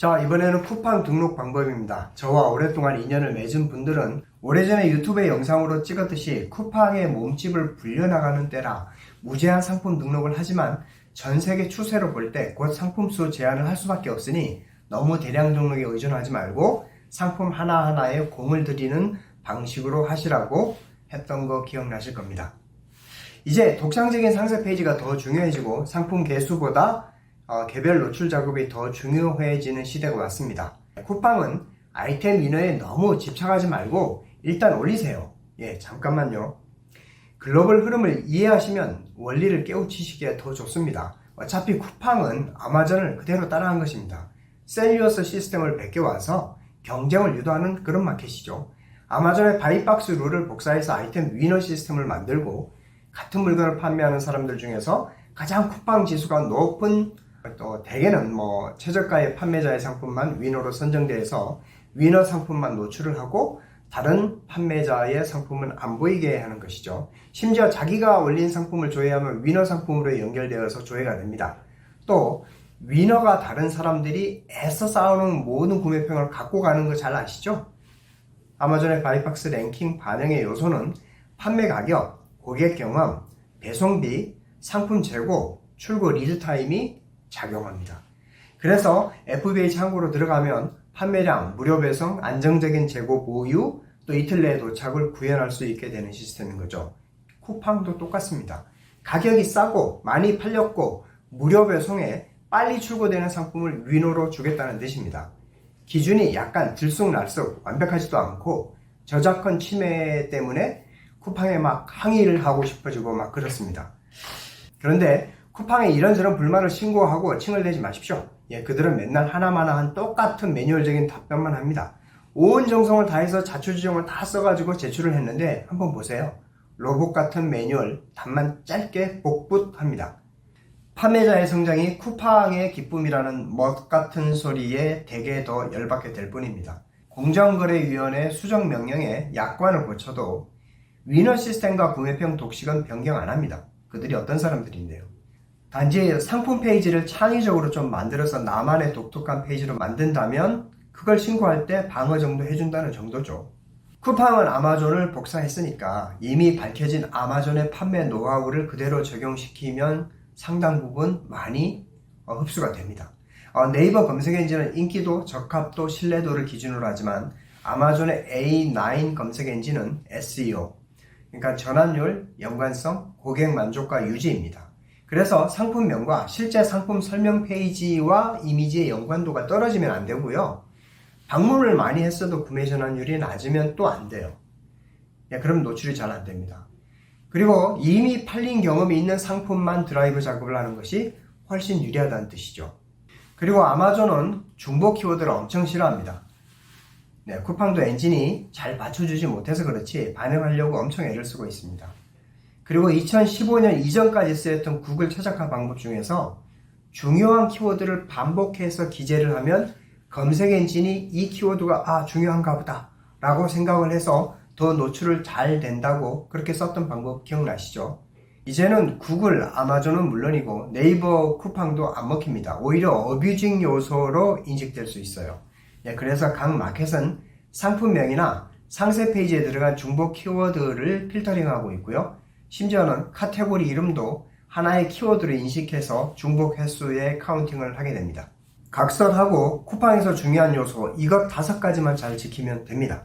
자, 이번에는 쿠팡 등록 방법입니다. 저와 오랫동안 인연을 맺은 분들은 오래전에 유튜브에 영상으로 찍었듯이 쿠팡의 몸집을 불려나가는 때라 무제한 상품 등록을 하지만 전 세계 추세로 볼 때 곧 상품 수 제한을 할 수밖에 없으니 너무 대량 등록에 의존하지 말고 상품 하나하나에 공을 들이는 방식으로 하시라고 했던 거 기억나실 겁니다. 이제 독창적인 상세 페이지가 더 중요해지고 상품 개수보다 개별 노출 작업이 더 중요해지는 시대가 왔습니다. 쿠팡은 아이템 위너에 너무 집착하지 말고 일단 올리세요. 잠깐만요. 글로벌 흐름을 이해하시면 원리를 깨우치시기에 더 좋습니다. 어차피 쿠팡은 아마존을 그대로 따라한 것입니다. 셀리어스 시스템을 베껴와서 경쟁을 유도하는 그런 마켓이죠. 아마존의 바이박스 룰을 복사해서 아이템 위너 시스템을 만들고 같은 물건을 판매하는 사람들 중에서 가장 쿠팡 지수가 높은 또 대개는 최저가의 판매자의 상품만 위너로 선정돼서 위너 상품만 노출을 하고 다른 판매자의 상품은 안 보이게 하는 것이죠. 심지어 자기가 올린 상품을 조회하면 위너 상품으로 연결되어서 조회가 됩니다. 또 위너가 다른 사람들이 애써 쌓아놓은 모든 구매평을 갖고 가는 거 잘 아시죠? 아마존의 바이박스 랭킹 반영의 요소는 판매 가격, 고객 경험, 배송비, 상품 재고, 출고 리드 타임이 작용합니다. 그래서 FBA 창고로 들어가면 판매량, 무료 배송, 안정적인 재고 보유, 또 이틀 내에 도착을 구현할 수 있게 되는 시스템인 거죠. 쿠팡도 똑같습니다. 가격이 싸고 많이 팔렸고 무료 배송에 빨리 출고되는 상품을 위너로 주겠다는 뜻입니다. 기준이 약간 들쑥날쑥 완벽하지도 않고 저작권 침해 때문에 쿠팡에 막 항의를 하고 싶어지고 막 그렇습니다. 그런데 쿠팡에 이런저런 불만을 신고하고 칭얼대지 마십시오. 그들은 맨날 하나마나한 똑같은 매뉴얼적인 답변만 합니다. 온 정성을 다해서 자초지종을 다 써가지고 제출을 했는데 한번 보세요. 로봇 같은 매뉴얼 답만 짧게 복붙합니다. 판매자의 성장이 쿠팡의 기쁨이라는 멋 같은 소리에 대개 더 열받게 될 뿐입니다. 공정거래위원회 수정명령에 약관을 고쳐도 위너 시스템과 구매평 독식은 변경 안 합니다. 그들이 어떤 사람들인데요. 단지 상품 페이지를 창의적으로 좀 만들어서 나만의 독특한 페이지로 만든다면 그걸 신고할 때 방어 정도 해준다는 정도죠. 쿠팡은 아마존을 복사했으니까 이미 밝혀진 아마존의 판매 노하우를 그대로 적용시키면 상당 부분 많이 흡수가 됩니다. 네이버 검색 엔진은 인기도, 적합도, 신뢰도를 기준으로 하지만 아마존의 A9 검색 엔진은 SEO, 그러니까 전환율, 연관성, 고객 만족과 유지입니다. 그래서 상품명과 실제 상품 설명 페이지와 이미지의 연관도가 떨어지면 안 되고요. 방문을 많이 했어도 구매 전환율이 낮으면 또 안 돼요. 그럼 노출이 잘 안 됩니다. 그리고 이미 팔린 경험이 있는 상품만 드라이브 작업을 하는 것이 훨씬 유리하다는 뜻이죠. 그리고 아마존은 중복 키워드를 엄청 싫어합니다. 쿠팡도 엔진이 잘 받쳐주지 못해서 그렇지 반영하려고 엄청 애를 쓰고 있습니다. 그리고 2015년 이전까지 쓰였던 구글 최적화 방법 중에서 중요한 키워드를 반복해서 기재를 하면 검색 엔진이 이 키워드가 중요한가 보다 라고 생각을 해서 더 노출을 잘 된다고 그렇게 썼던 방법 기억나시죠? 이제는 구글, 아마존은 물론이고 네이버, 쿠팡도 안 먹힙니다. 오히려 어뷰징 요소로 인식될 수 있어요. 그래서 각 마켓은 상품명이나 상세 페이지에 들어간 중복 키워드를 필터링하고 있고요. 심지어는 카테고리 이름도 하나의 키워드로 인식해서 중복 횟수의 카운팅을 하게 됩니다. 각설하고 쿠팡에서 중요한 요소 이것 5가지만 잘 지키면 됩니다.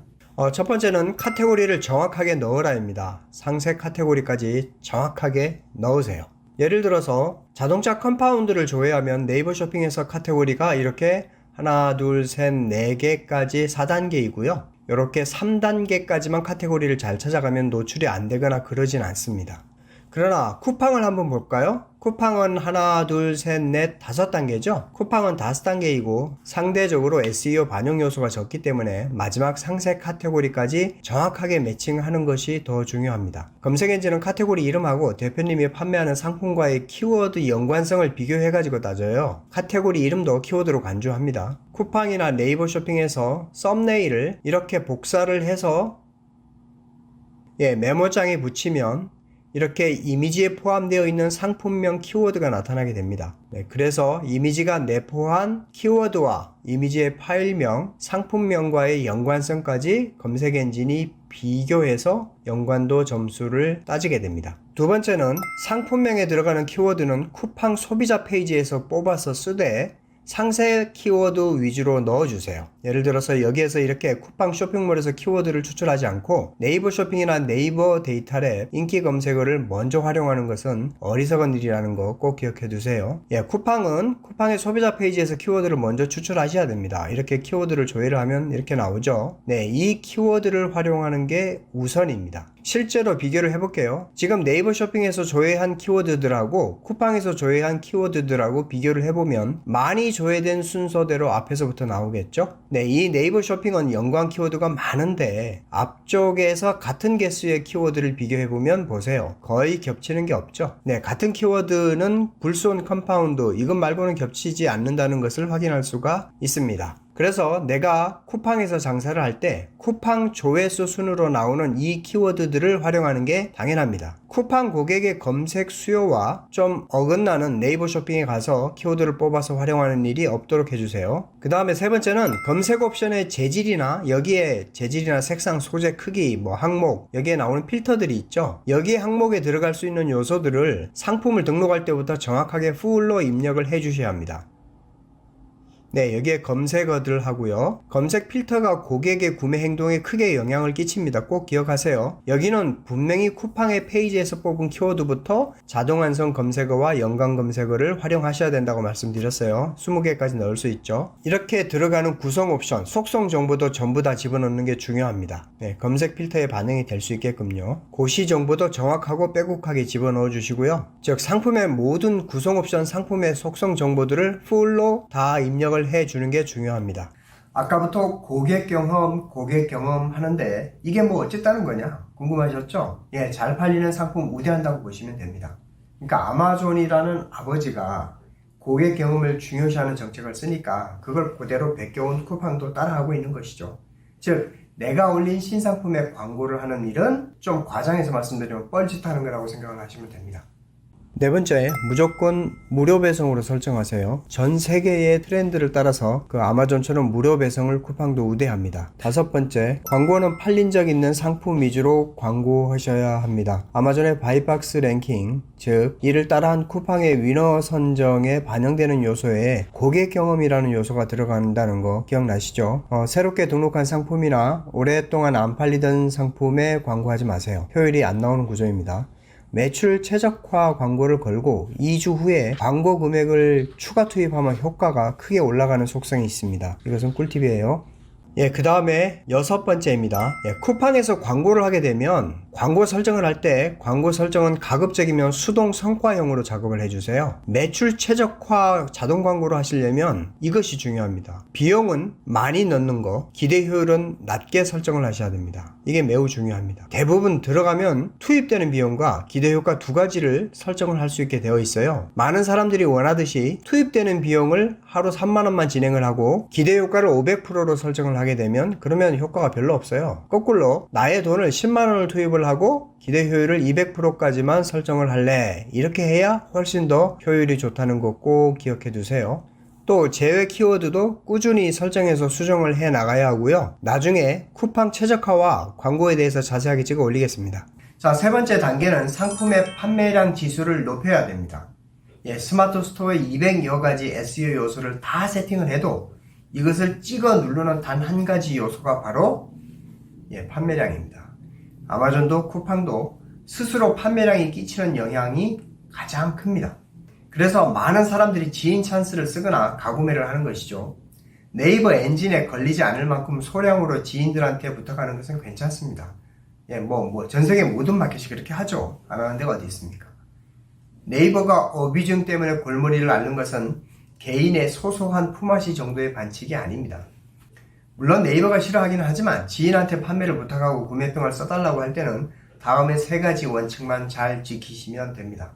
첫 번째는 카테고리를 정확하게 넣으라입니다. 상세 카테고리까지 정확하게 넣으세요. 예를 들어서 자동차 컴파운드를 조회하면 네이버 쇼핑에서 카테고리가 이렇게 하나, 둘, 셋, 4개까지 4단계이고요. 이렇게 3단계까지만 카테고리를 잘 찾아가면 노출이 안 되거나 그러진 않습니다. 그러나 쿠팡을 한번 볼까요? 쿠팡은 하나, 둘, 셋, 넷, 5단계죠? 쿠팡은 5단계이고 상대적으로 SEO 반영 요소가 적기 때문에 마지막 상세 카테고리까지 정확하게 매칭하는 것이 더 중요합니다. 검색 엔진은 카테고리 이름하고 대표님이 판매하는 상품과의 키워드 연관성을 비교해가지고 따져요. 카테고리 이름도 키워드로 간주합니다. 쿠팡이나 네이버 쇼핑에서 썸네일을 이렇게 복사를 해서 메모장에 붙이면 이렇게 이미지에 포함되어 있는 상품명 키워드가 나타나게 됩니다. 그래서 이미지가 내포한 키워드와 이미지의 파일명, 상품명과의 연관성까지 검색 엔진이 비교해서 연관도 점수를 따지게 됩니다. 두 번째는 상품명에 들어가는 키워드는 쿠팡 소비자 페이지에서 뽑아서 쓰되 상세 키워드 위주로 넣어주세요. 예를 들어서 여기에서 이렇게 쿠팡 쇼핑몰에서 키워드를 추출하지 않고 네이버 쇼핑이나 네이버 데이터랩 인기 검색어를 먼저 활용하는 것은 어리석은 일이라는 거 꼭 기억해 두세요. 쿠팡은 쿠팡의 소비자 페이지에서 키워드를 먼저 추출하셔야 됩니다. 이렇게 키워드를 조회를 하면 이렇게 나오죠. 이 키워드를 활용하는 게 우선입니다. 실제로 비교를 해볼게요. 지금 네이버 쇼핑에서 조회한 키워드들하고 쿠팡에서 조회한 키워드들하고 비교를 해보면 많이 조회된 순서대로 앞에서부터 나오겠죠? 이 네이버 쇼핑은 연관 키워드가 많은데 앞쪽에서 같은 개수의 키워드를 비교해보면 보세요. 거의 겹치는 게 없죠? 같은 키워드는 불손 컴파운드 이것 말고는 겹치지 않는다는 것을 확인할 수가 있습니다. 그래서 내가 쿠팡에서 장사를 할 때 쿠팡 조회수 순으로 나오는 이 키워드들을 활용하는 게 당연합니다. 쿠팡 고객의 검색 수요와 좀 어긋나는 네이버 쇼핑에 가서 키워드를 뽑아서 활용하는 일이 없도록 해주세요. 그 다음에 세 번째는 검색 옵션의 재질이나 여기에 재질이나 색상, 소재, 크기, 항목 여기에 나오는 필터들이 있죠. 여기 항목에 들어갈 수 있는 요소들을 상품을 등록할 때부터 정확하게 풀로 입력을 해 주셔야 합니다. 여기에 검색어들 하고요. 검색 필터가 고객의 구매 행동에 크게 영향을 끼칩니다. 꼭 기억하세요. 여기는 분명히 쿠팡의 페이지에서 뽑은 키워드부터 자동 완성 검색어와 연관 검색어를 활용하셔야 된다고 말씀드렸어요. 20개까지 넣을 수 있죠. 이렇게 들어가는 구성 옵션, 속성 정보도 전부 다 집어넣는 게 중요합니다. 검색 필터에 반영이 될 수 있게끔요. 고시 정보도 정확하고 빼곡하게 집어넣어 주시고요. 즉 상품의 모든 구성 옵션, 상품의 속성 정보들을 풀로 다 입력을 해주는 게 중요합니다. 아까부터 고객 경험 하는데 이게 어쨌다는 거냐 궁금하셨죠? 잘 팔리는 상품 우대한다고 보시면 됩니다. 그러니까 아마존이라는 아버지가 고객 경험을 중요시하는 정책을 쓰니까 그걸 그대로 베껴온 쿠팡도 따라하고 있는 것이죠. 즉 내가 올린 신상품에 광고를 하는 일은 좀 과장해서 말씀드리면 뻘짓하는 거라고 생각을 하시면 됩니다. 네 번째, 무조건 무료 배송으로 설정하세요. 전 세계의 트렌드를 따라서 그 아마존처럼 무료 배송을 쿠팡도 우대합니다. 다섯 번째, 광고는 팔린 적 있는 상품 위주로 광고하셔야 합니다. 아마존의 바이박스 랭킹, 즉 이를 따라한 쿠팡의 위너 선정에 반영되는 요소에 고객 경험이라는 요소가 들어간다는 거 기억나시죠? 새롭게 등록한 상품이나 오랫동안 안 팔리던 상품에 광고하지 마세요. 효율이 안 나오는 구조입니다. 매출 최적화 광고를 걸고 2주 후에 광고 금액을 추가 투입하면 효과가 크게 올라가는 속성이 있습니다. 이것은 꿀팁이에요. 그 다음에 여섯 번째입니다. 쿠팡에서 광고를 하게 되면 광고 설정을 할 때 광고 설정은 가급적이면 수동 성과형으로 작업을 해주세요. 매출 최적화 자동 광고를 하시려면 이것이 중요합니다. 비용은 많이 넣는 거, 기대 효율은 낮게 설정을 하셔야 됩니다. 이게 매우 중요합니다. 대부분 들어가면 투입되는 비용과 기대 효과 두 가지를 설정을 할 수 있게 되어 있어요. 많은 사람들이 원하듯이 투입되는 비용을 하루 3만원만 진행을 하고 기대 효과를 500%로 설정을 하게 되면 그러면 효과가 별로 없어요. 거꾸로 나의 돈을 10만원을 투입을 하고 기대 효율을 200%까지만 설정을 할래, 이렇게 해야 훨씬 더 효율이 좋다는 거 꼭 기억해 두세요. 또 제외 키워드도 꾸준히 설정해서 수정을 해 나가야 하고요. 나중에 쿠팡 최적화와 광고에 대해서 자세하게 찍어 올리겠습니다. 자, 세 번째 단계는 상품의 판매량 지수를 높여야 됩니다. 스마트 스토어에 200여 가지 SEO 요소를 다 세팅을 해도 이것을 찍어 누르는 단 한 가지 요소가 바로 판매량입니다. 아마존도 쿠팡도 스스로 판매량이 끼치는 영향이 가장 큽니다. 그래서 많은 사람들이 지인 찬스를 쓰거나 가구매를 하는 것이죠. 네이버 엔진에 걸리지 않을 만큼 소량으로 지인들한테 부탁하는 것은 괜찮습니다. 전 세계 모든 마켓이 그렇게 하죠. 안 하는 데가 어디 있습니까? 네이버가 어비중 때문에 골머리를 앓는 것은 개인의 소소한 품앗이 정도의 반칙이 아닙니다. 물론 네이버가 싫어하기는 하지만 지인한테 판매를 부탁하고 구매평을 써달라고 할 때는 다음에 세 가지 원칙만 잘 지키시면 됩니다.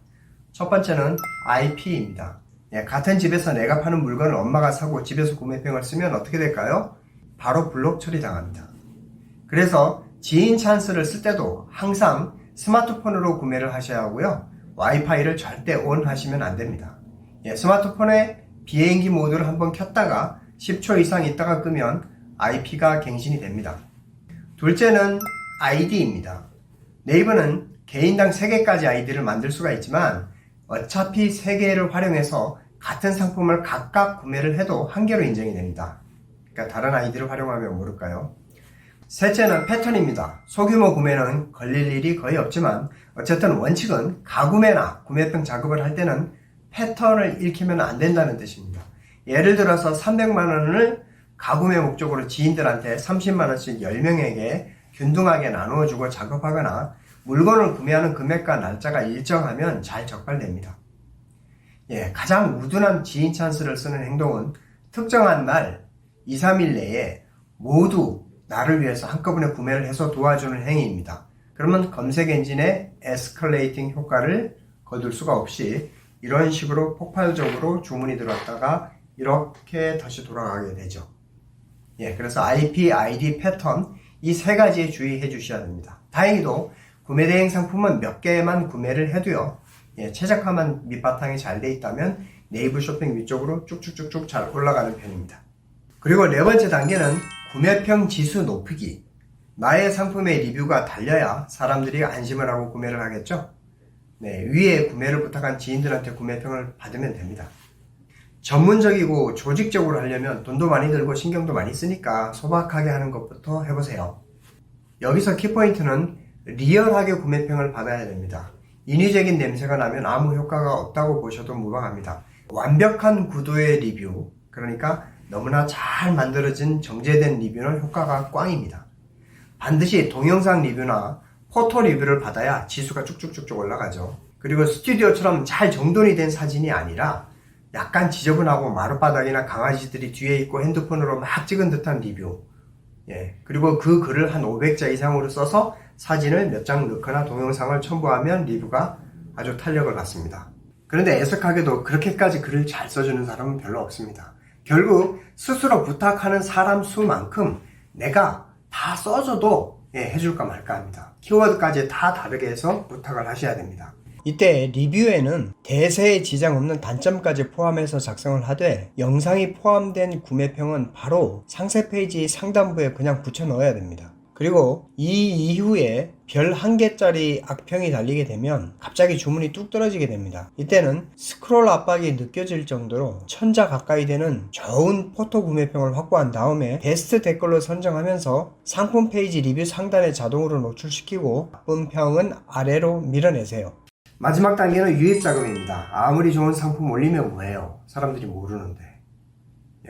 첫 번째는 IP입니다. 같은 집에서 내가 파는 물건을 엄마가 사고 집에서 구매평을 쓰면 어떻게 될까요? 바로 블록 처리 당합니다. 그래서 지인 찬스를 쓸 때도 항상 스마트폰으로 구매를 하셔야 하고요. 와이파이를 절대 온 하시면 안 됩니다. 스마트폰에 비행기 모드를 한번 켰다가 10초 이상 있다가 끄면 IP가 갱신이 됩니다. 둘째는 ID입니다. 네이버는 개인당 3개까지 아이디를 만들 수가 있지만 어차피 3개를 활용해서 같은 상품을 각각 구매를 해도 한 개로 인정이 됩니다. 그러니까 다른 아이디를 활용하면 모를까요? 셋째는 패턴입니다. 소규모 구매는 걸릴 일이 거의 없지만 어쨌든 원칙은 가구매나 구매병 작업을 할 때는 패턴을 읽히면 안 된다는 뜻입니다. 예를 들어서 300만원을 가구매 목적으로 지인들한테 30만원씩 10명에게 균등하게 나누어주고 작업하거나 물건을 구매하는 금액과 날짜가 일정하면 잘 적발됩니다. 가장 우둔한 지인 찬스를 쓰는 행동은 특정한 날 2, 3일 내에 모두 나를 위해서 한꺼번에 구매를 해서 도와주는 행위입니다. 그러면 검색 엔진의 에스컬레이팅 효과를 거둘 수가 없이 이런 식으로 폭발적으로 주문이 들어왔다가 이렇게 다시 돌아가게 되죠. 그래서 IP, ID, 패턴 이 3가지에 주의해 주셔야 됩니다. 다행히도 구매 대행 상품은 몇 개만 구매를 해도요. 최적화만 밑바탕이 잘 돼 있다면 네이버 쇼핑 위쪽으로 쭉쭉쭉쭉 잘 올라가는 편입니다. 그리고 4번째 단계는 구매평 지수 높이기. 나의 상품의 리뷰가 달려야 사람들이 안심을 하고 구매를 하겠죠? 위에 구매를 부탁한 지인들한테 구매평을 받으면 됩니다. 전문적이고 조직적으로 하려면 돈도 많이 들고 신경도 많이 쓰니까 소박하게 하는 것부터 해보세요. 여기서 키포인트는 리얼하게 구매평을 받아야 됩니다. 인위적인 냄새가 나면 아무 효과가 없다고 보셔도 무방합니다. 완벽한 구도의 리뷰, 그러니까 너무나 잘 만들어진 정제된 리뷰는 효과가 꽝입니다. 반드시 동영상 리뷰나 포토 리뷰를 받아야 지수가 쭉쭉쭉쭉 올라가죠. 그리고 스튜디오처럼 잘 정돈이 된 사진이 아니라 약간 지저분하고 마룻바닥이나 강아지들이 뒤에 있고 핸드폰으로 막 찍은 듯한 리뷰. 그리고 그 글을 한 500자 이상으로 써서 사진을 몇 장 넣거나 동영상을 첨부하면 리뷰가 아주 탄력을 받습니다. 그런데 애석하게도 그렇게까지 글을 잘 써주는 사람은 별로 없습니다. 결국 스스로 부탁하는 사람 수만큼 내가 다 써줘도 해줄까 말까 합니다. 키워드까지 다 다르게 해서 부탁을 하셔야 됩니다. 이때 리뷰에는 대세에 지장 없는 단점까지 포함해서 작성을 하되 영상이 포함된 구매평은 바로 상세 페이지 상단부에 그냥 붙여 넣어야 됩니다. 그리고 이 이후에 별 1개짜리 악평이 달리게 되면 갑자기 주문이 뚝 떨어지게 됩니다. 이때는 스크롤 압박이 느껴질 정도로 1000자 가까이 되는 좋은 포토 구매평을 확보한 다음에 베스트 댓글로 선정하면서 상품 페이지 리뷰 상단에 자동으로 노출시키고 나쁜 평은 아래로 밀어내세요. 마지막 단계는 유입 작업입니다. 아무리 좋은 상품 올리면 뭐해요? 사람들이 모르는데.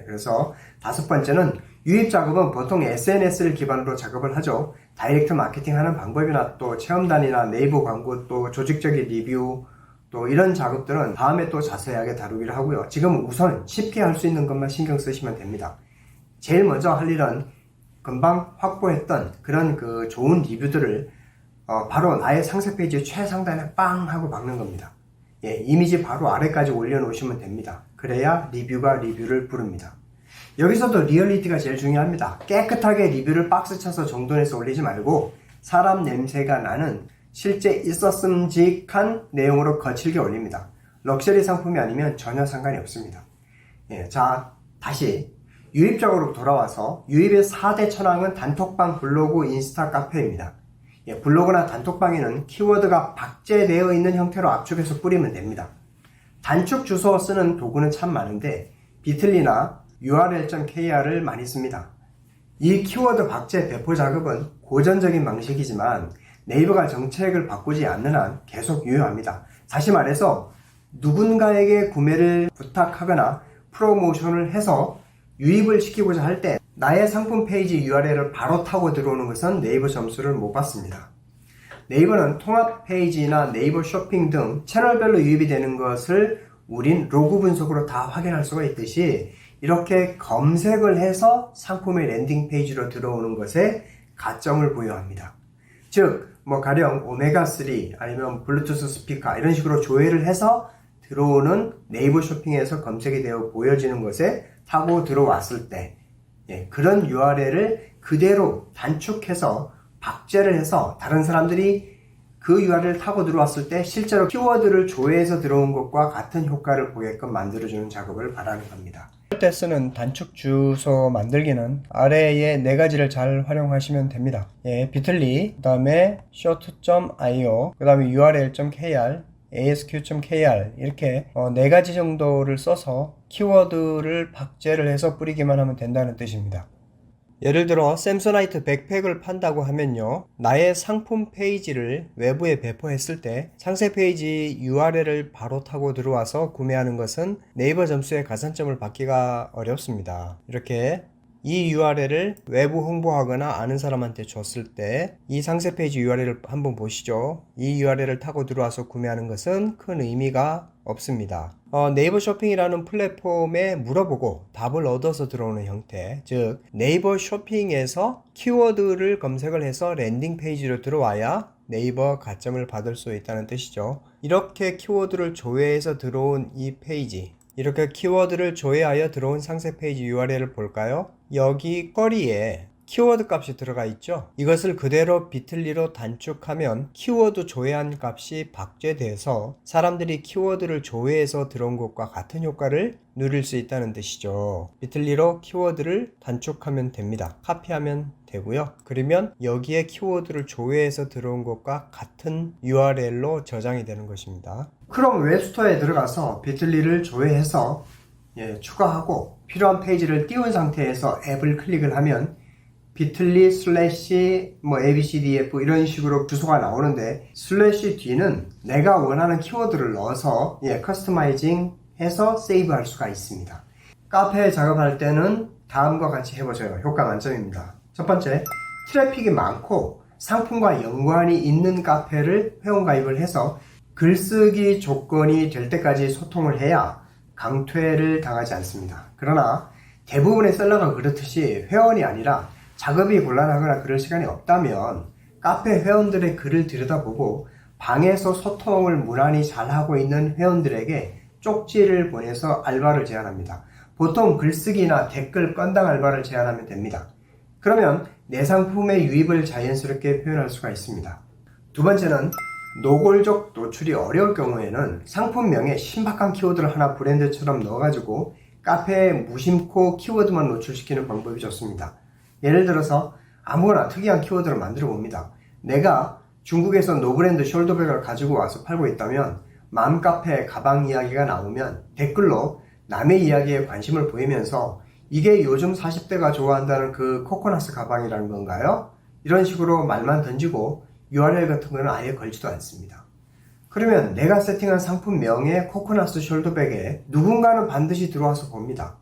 그래서 5번째는 유입 작업은 보통 SNS를 기반으로 작업을 하죠. 다이렉트 마케팅 하는 방법이나 또 체험단이나 네이버 광고 또 조직적인 리뷰 또 이런 작업들은 다음에 또 자세하게 다루기로 하고요. 지금 우선 쉽게 할 수 있는 것만 신경 쓰시면 됩니다. 제일 먼저 할 일은 금방 확보했던 그런 그 좋은 리뷰들을 바로 나의 상세 페이지 최상단에 빵 하고 박는 겁니다. 이미지 바로 아래까지 올려놓으시면 됩니다. 그래야 리뷰가 리뷰를 부릅니다. 여기서도 리얼리티가 제일 중요합니다. 깨끗하게 리뷰를 박스 쳐서 정돈해서 올리지 말고 사람 냄새가 나는 실제 있었음직한 내용으로 거칠게 올립니다. 럭셔리 상품이 아니면 전혀 상관이 없습니다. 자, 다시 유입적으로 돌아와서 유입의 4대 천왕은 단톡방, 블로그, 인스타, 카페입니다. 블로그나 단톡방에는 키워드가 박제되어 있는 형태로 압축해서 뿌리면 됩니다. 단축 주소 쓰는 도구는 참 많은데 비틀리나 url.kr을 많이 씁니다. 이 키워드 박제 배포 작업은 고전적인 방식이지만 네이버가 정책을 바꾸지 않는 한 계속 유효합니다. 다시 말해서 누군가에게 구매를 부탁하거나 프로모션을 해서 유입을 시키고자 할 때 나의 상품 페이지 URL을 바로 타고 들어오는 것은 네이버 점수를 못 받습니다. 네이버는 통합 페이지나 네이버 쇼핑 등 채널별로 유입이 되는 것을 우린 로그 분석으로 다 확인할 수가 있듯이 이렇게 검색을 해서 상품의 랜딩 페이지로 들어오는 것에 가점을 부여합니다. 즉, 가령 오메가3 아니면 블루투스 스피커 이런 식으로 조회를 해서 들어오는 네이버 쇼핑에서 검색이 되어 보여지는 것에 타고 들어왔을 때 그런 URL을 그대로 단축해서 박제를 해서 다른 사람들이 그 URL을 타고 들어왔을 때 실제로 키워드를 조회해서 들어온 것과 같은 효과를 보게끔 만들어주는 작업을 바라는 겁니다. 이럴 때 쓰는 단축 주소 만들기는 아래의 네 가지를 잘 활용하시면 됩니다. 비틀리, 그 다음에 short.io, 그 다음에 url.kr, asq.kr 이렇게 네 가지 정도를 써서 키워드를 박제를 해서 뿌리기만 하면 된다는 뜻입니다. 예를 들어 샘소나이트 백팩을 판다고 하면요, 나의 상품 페이지를 외부에 배포했을 때 상세 페이지 URL을 바로 타고 들어와서 구매하는 것은 네이버 점수에 가산점을 받기가 어렵습니다. 이렇게 이 URL을 외부 홍보하거나 아는 사람한테 줬을 때 이 상세 페이지 URL을 한번 보시죠. 이 URL을 타고 들어와서 구매하는 것은 큰 의미가 없습니다. 네이버 쇼핑이라는 플랫폼에 물어보고 답을 얻어서 들어오는 형태, 즉 네이버 쇼핑에서 키워드를 검색을 해서 랜딩 페이지로 들어와야 네이버 가점을 받을 수 있다는 뜻이죠. 이렇게 키워드를 조회해서 들어온 이 페이지, 이렇게 키워드를 조회하여 들어온 상세 페이지 URL을 볼까요? 여기 쿼리에 키워드 값이 들어가 있죠. 이것을 그대로 비틀리로 단축하면 키워드 조회한 값이 박제돼서 사람들이 키워드를 조회해서 들어온 것과 같은 효과를 누릴 수 있다는 뜻이죠. 비틀리로 키워드를 단축하면 됩니다. 카피하면 되고요. 그러면 여기에 키워드를 조회해서 들어온 것과 같은 URL로 저장이 되는 것입니다. 크롬 웹스토어에 들어가서 비틀리를 조회해서 추가하고 필요한 페이지를 띄운 상태에서 앱을 클릭을 하면 비틀리 슬래시 ABCDF 이런 식으로 주소가 나오는데, 슬래시 뒤는 내가 원하는 키워드를 넣어서 커스터마이징 해서 세이브할 수가 있습니다. 카페 작업할 때는 다음과 같이 해보세요. 효과 만점입니다. 첫 번째, 트래픽이 많고 상품과 연관이 있는 카페를 회원가입을 해서 글쓰기 조건이 될 때까지 소통을 해야 강퇴를 당하지 않습니다. 그러나 대부분의 셀러가 그렇듯이 회원이 아니라 작업이 곤란하거나 그럴 시간이 없다면 카페 회원들의 글을 들여다보고 방에서 소통을 무난히 잘하고 있는 회원들에게 쪽지를 보내서 알바를 제안합니다. 보통 글쓰기나 댓글 건당 알바를 제안하면 됩니다. 그러면 내 상품의 유입을 자연스럽게 표현할 수가 있습니다. 두 번째는 노골적 노출이 어려울 경우에는 상품명에 신박한 키워드를 하나 브랜드처럼 넣어가지고 카페에 무심코 키워드만 노출시키는 방법이 좋습니다. 예를 들어서 아무거나 특이한 키워드를 만들어 봅니다. 내가 중국에서 노브랜드 숄더백을 가지고 와서 팔고 있다면 맘카페 가방 이야기가 나오면 댓글로 남의 이야기에 관심을 보이면서 이게 요즘 40대가 좋아한다는 그 코코넛 가방이라는 건가요? 이런 식으로 말만 던지고 URL 같은 거는 아예 걸지도 않습니다. 그러면 내가 세팅한 상품명의 코코넛 숄더백에 누군가는 반드시 들어와서 봅니다.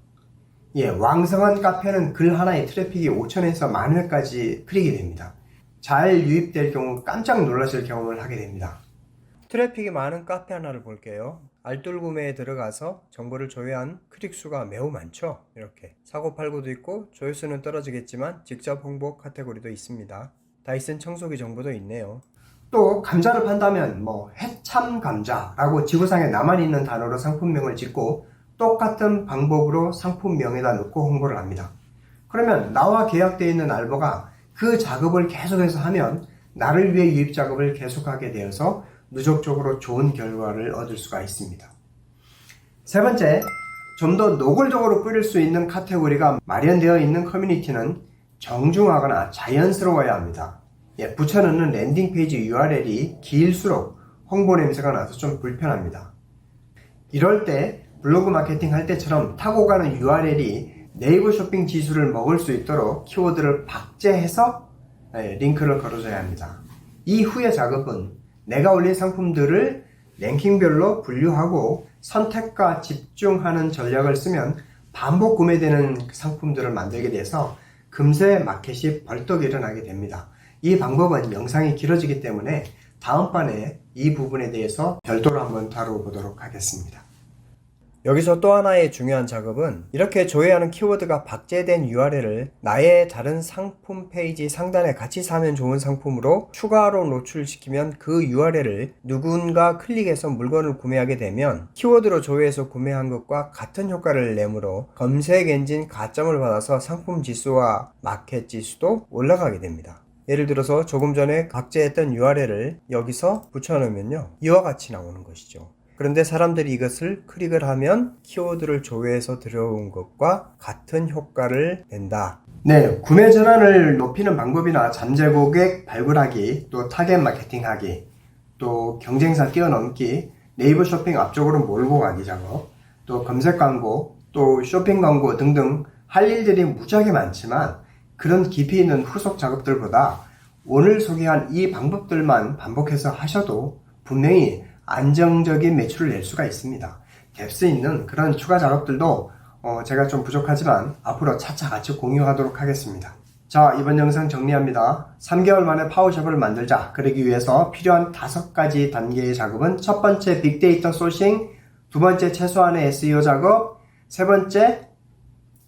왕성한 카페는 글 하나에 트래픽이 5천에서 10,000회까지 클릭이 됩니다. 잘 유입될 경우 깜짝 놀라실 경험을 하게 됩니다. 트래픽이 많은 카페 하나를 볼게요. 알뜰 구매에 들어가서 정보를 조회한 클릭 수가 매우 많죠. 이렇게 사고팔고도 있고 조회수는 떨어지겠지만 직접 홍보 카테고리도 있습니다. 다이슨 청소기 정보도 있네요. 또 감자를 판다면 해참 감자라고 지구상에 나만 있는 단어로 상품명을 짓고 똑같은 방법으로 상품명에다 넣고 홍보를 합니다. 그러면 나와 계약되어 있는 알바가 그 작업을 계속해서 하면 나를 위해 유입 작업을 계속하게 되어서 누적적으로 좋은 결과를 얻을 수가 있습니다. 세 번째, 좀 더 노골적으로 뿌릴 수 있는 카테고리가 마련되어 있는 커뮤니티는 정중하거나 자연스러워야 합니다. 붙여넣는 랜딩 페이지 URL이 길수록 홍보 냄새가 나서 좀 불편합니다. 이럴 때 블로그 마케팅 할 때처럼 타고 가는 URL이 네이버 쇼핑 지수를 먹을 수 있도록 키워드를 박제해서 링크를 걸어줘야 합니다. 이후의 작업은 내가 올린 상품들을 랭킹별로 분류하고 선택과 집중하는 전략을 쓰면 반복 구매되는 상품들을 만들게 돼서 금세 마켓이 벌떡 일어나게 됩니다. 이 방법은 영상이 길어지기 때문에 다음번에 이 부분에 대해서 별도로 한번 다뤄보도록 하겠습니다. 여기서 또 하나의 중요한 작업은 이렇게 조회하는 키워드가 박제된 URL을 나의 다른 상품 페이지 상단에 같이 사면 좋은 상품으로 추가로 노출시키면 그 URL을 누군가 클릭해서 물건을 구매하게 되면 키워드로 조회해서 구매한 것과 같은 효과를 내므로 검색 엔진 가점을 받아서 상품 지수와 마켓 지수도 올라가게 됩니다. 예를 들어서 조금 전에 박제했던 URL을 여기서 붙여넣으면요, 이와 같이 나오는 것이죠. 그런데 사람들이 이것을 클릭을 하면 키워드를 조회해서 들어온 것과 같은 효과를 낸다. 네, 구매 전환을 높이는 방법이나 잠재 고객 발굴하기, 또 타겟 마케팅하기, 또 경쟁사 뛰어넘기, 네이버 쇼핑 앞쪽으로 몰고 가기 작업, 또 검색 광고, 또 쇼핑 광고 등등 할 일들이 무지하게 많지만 그런 깊이 있는 후속 작업들보다 오늘 소개한 이 방법들만 반복해서 하셔도 분명히 안정적인 매출을 낼 수가 있습니다. 뎁스 있는 그런 추가 작업들도 제가 좀 부족하지만 앞으로 차차 같이 공유하도록 하겠습니다. 자, 이번 영상 정리합니다. 3개월 만에 파워숍을 만들자. 그러기 위해서 필요한 5가지 단계의 작업은 첫 번째 빅데이터 소싱, 두 번째 최소한의 SEO 작업, 세 번째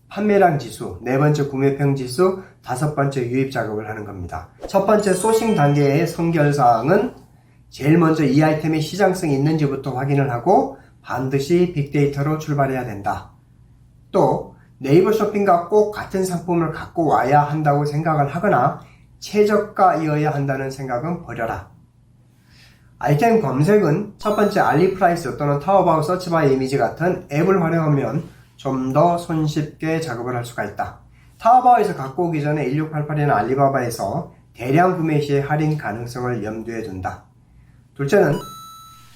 판매량 지수, 네 번째 구매평 지수, 다섯 번째 유입 작업을 하는 겁니다. 첫 번째 소싱 단계의 선결사항은 제일 먼저 이 아이템의 시장성이 있는지부터 확인을 하고 반드시 빅데이터로 출발해야 된다. 또 네이버 쇼핑과 꼭 같은 상품을 갖고 와야 한다고 생각을 하거나 최저가이어야 한다는 생각은 버려라. 아이템 검색은 첫 번째 알리프라이스 또는 타오바오 서치바이 이미지 같은 앱을 활용하면 좀 더 손쉽게 작업을 할 수가 있다. 타오바오에서 갖고 오기 전에 1688이나 알리바바에서 대량 구매 시에 할인 가능성을 염두에 둔다. 둘째는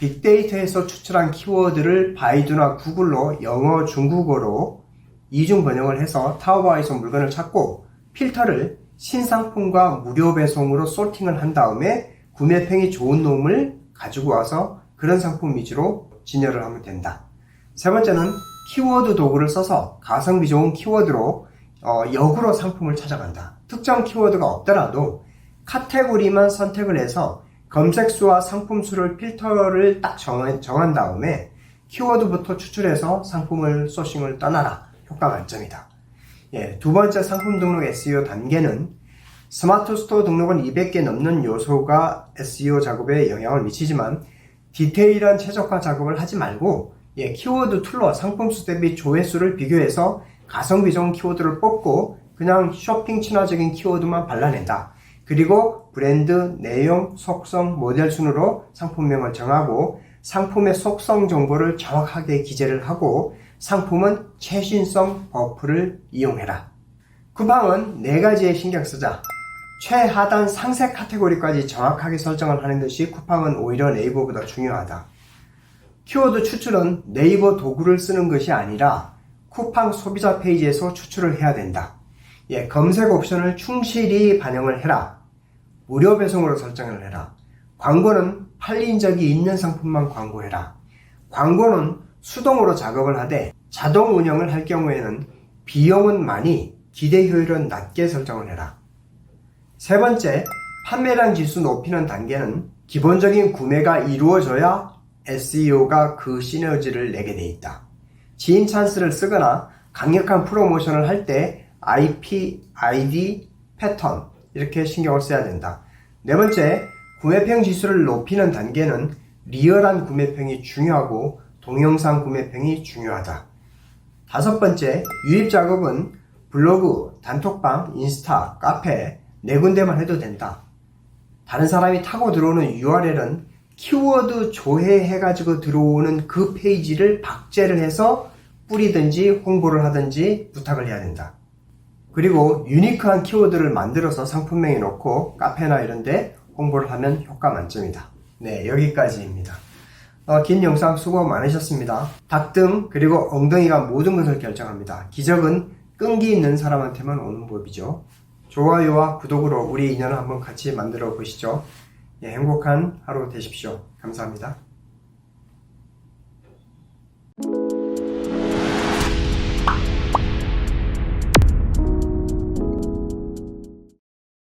빅데이터에서 추출한 키워드를 바이두나 구글로 영어, 중국어로 이중 번역을 해서 타오바오에서 물건을 찾고 필터를 신상품과 무료 배송으로 소팅을 한 다음에 구매평이 좋은 놈을 가지고 와서 그런 상품 위주로 진열을 하면 된다. 세 번째는 키워드 도구를 써서 가성비 좋은 키워드로 역으로 상품을 찾아간다. 특정 키워드가 없더라도 카테고리만 선택을 해서 검색수와 상품수를 필터를 딱 정한 다음에 키워드부터 추출해서 상품을 소싱을 떠나라. 효과 만점이다. 두 번째 상품 등록 SEO 단계는 스마트 스토어 등록은 200개 넘는 요소가 SEO 작업에 영향을 미치지만 디테일한 최적화 작업을 하지 말고 키워드 툴러 상품수 대비 조회수를 비교해서 가성비 좋은 키워드를 뽑고 그냥 쇼핑 친화적인 키워드만 발라낸다. 그리고 브랜드, 내용, 속성, 모델 순으로 상품명을 정하고 상품의 속성 정보를 정확하게 기재를 하고 상품은 최신성 버프를 이용해라. 쿠팡은 4가지에 신경 쓰자. 최하단 상세 카테고리까지 정확하게 설정을 하는 것이 쿠팡은 오히려 네이버보다 중요하다. 키워드 추출은 네이버 도구를 쓰는 것이 아니라 쿠팡 소비자 페이지에서 추출을 해야 된다. 검색 옵션을 충실히 반영을 해라. 무료 배송으로 설정을 해라. 광고는 팔린 적이 있는 상품만 광고해라. 광고는 수동으로 작업을 하되 자동 운영을 할 경우에는 비용은 많이 기대 효율은 낮게 설정을 해라. 세 번째, 판매량 지수 높이는 단계는 기본적인 구매가 이루어져야 SEO가 그 시너지를 내게 돼 있다. 지인 찬스를 쓰거나 강력한 프로모션을 할 때 IP, ID, 패턴 이렇게 신경을 써야 된다. 네 번째, 구매평 지수를 높이는 단계는 리얼한 구매평이 중요하고 동영상 구매평이 중요하다. 다섯 번째, 유입 작업은 블로그, 단톡방, 인스타, 카페 4군데만 해도 된다. 다른 사람이 타고 들어오는 URL은 키워드 조회해가지고 들어오는 그 페이지를 박제를 해서 뿌리든지 홍보를 하든지 부탁을 해야 된다. 그리고 유니크한 키워드를 만들어서 상품명에 넣고 카페나 이런데 홍보를 하면 효과 만점이다. 네, 여기까지입니다. 긴 영상 수고 많으셨습니다. 닭등 그리고 엉덩이가 모든 것을 결정합니다. 기적은 끈기 있는 사람한테만 오는 법이죠. 좋아요와 구독으로 우리 인연을 한번 같이 만들어 보시죠. 행복한 하루 되십시오. 감사합니다.